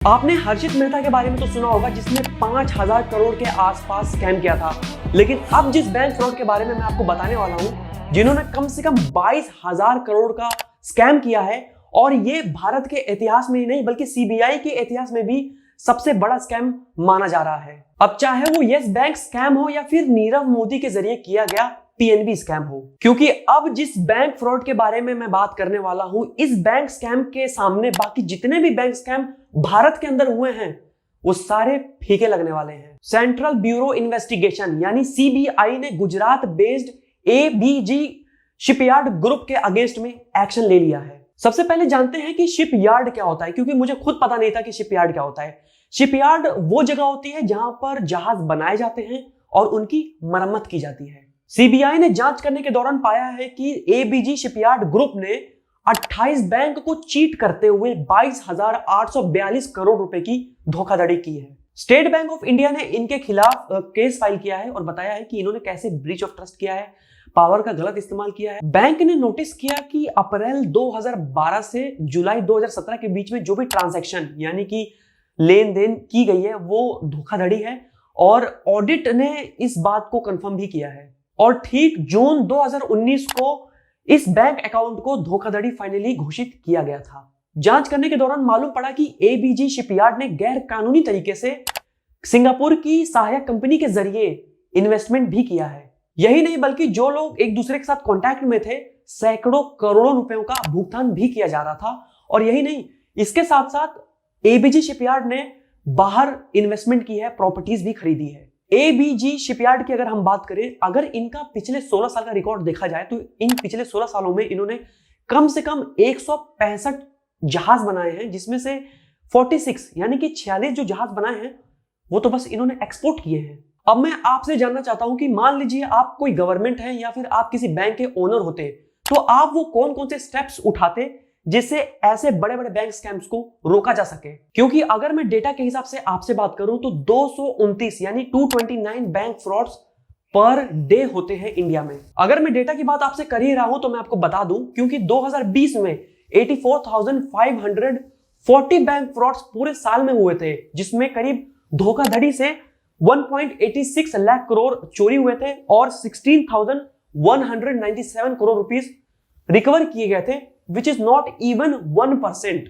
आपने हर्षित मेहता के बारे में तो सुना होगा, जिसने 5,000 करोड़ के आसपास स्कैम किया था। लेकिन अब जिस बैंक फ्रॉड के बारे में मैं आपको बताने वाला हूं, जिन्होंने कम से कम 22,000 करोड़ का स्कैम किया है, और ये भारत के इतिहास में ही नहीं बल्कि सीबीआई के इतिहास में भी सबसे बड़ा स्कैम माना जा रहा है। अब चाहे वो यस बैंक स्कैम हो या फिर नीरव मोदी के जरिए किया गया पीएनबी स्कैम हो, क्योंकि अब जिस बैंक फ्रॉड के बारे में मैं बात करने वाला हूं, इस बैंक स्कैम के सामने बाकी जितने भी बैंक स्कैम भारत के अंदर हुए हैं वो सारे फीके लगने वाले हैं। सेंट्रल ब्यूरो इन्वेस्टिगेशन यानी सीबीआई ने Gujarat based ABG shipyard group के अगेंस्ट में एक्शन ले लिया है। सबसे पहले जानते हैं कि शिपयार्ड क्या होता है, क्योंकि मुझे खुद पता नहीं था कि शिपयार्ड क्या होता है। शिपयार्ड वो जगह होती है जहां पर जहाज बनाए जाते हैं और उनकी मरम्मत की जाती है। सीबीआई ने जांच करने के दौरान पाया है कि एबीजी शिपयार्ड ग्रुप ने 28 बैंक को चीट करते हुए 22,842 करोड़ रुपए की धोखाधड़ी की है। स्टेट बैंक ऑफ इंडिया ने इनके खिलाफ केस फाइल किया है और बताया है कि इन्होंने कैसे ब्रीच ऑफ ट्रस्ट किया है, पावर का गलत इस्तेमाल किया है। बैंक ने नोटिस किया कि अप्रैल 2012 से जुलाई 2017 के बीच में जो भी ट्रांजैक्शन यानी कि लेन देन की गई है वो धोखाधड़ी है, और ऑडिट ने इस बात को कंफर्म भी किया है। और ठीक जून 2019 को इस बैंक अकाउंट को धोखाधड़ी फाइनली घोषित किया गया था। जांच करने के दौरान मालूम पड़ा कि एबीजी शिपयार्ड ने गैर कानूनी तरीके से सिंगापुर की सहायक कंपनी के जरिए इन्वेस्टमेंट भी किया है। यही नहीं बल्कि जो लोग एक दूसरे के साथ कांटेक्ट में थे, सैकड़ों करोड़ों रुपयों का भुगतान भी किया जा रहा था। और यही नहीं, इसके साथ साथ एबीजी शिपयार्ड ने बाहर इन्वेस्टमेंट की है, प्रॉपर्टीज भी खरीदी है। एबीजी शिपयार्ड की अगर हम बात करें, अगर इनका पिछले 16 साल का रिकॉर्ड देखा जाए तो इन पिछले 16 सालों में इन्होंने कम से कम 165 जहाज बनाए हैं, जिसमें से 46 यानी कि 46 जो जहाज बनाए हैं वो तो बस इन्होंने एक्सपोर्ट किए हैं। अब मैं आपसे जानना चाहता हूं कि मान लीजिए आप कोई गवर्नमेंट है या फिर आप किसी बैंक के ओनर होते, तो आप वो कौन कौन से स्टेप्स उठाते जिससे ऐसे बड़े बड़े बैंक स्कैम्स को रोका जा सके। क्योंकि अगर मैं डेटा के हिसाब से आपसे बात करूं तो 229 यानी 229 बैंक फ्रॉड्स पर डे होते हैं इंडिया में। अगर मैं डेटा की बात आपसे कर ही रहा हूं तो मैं आपको बता दूं, क्योंकि 2020 में 84,540 बैंक फ्रॉड्स पूरे साल में हुए थे, जिसमें करीब धोखाधड़ी से 1.86 लाख करोड़ चोरी हुए थे और 16,197 करोड़ रुपीस रिकवर किए गए थे, which is not even 1%।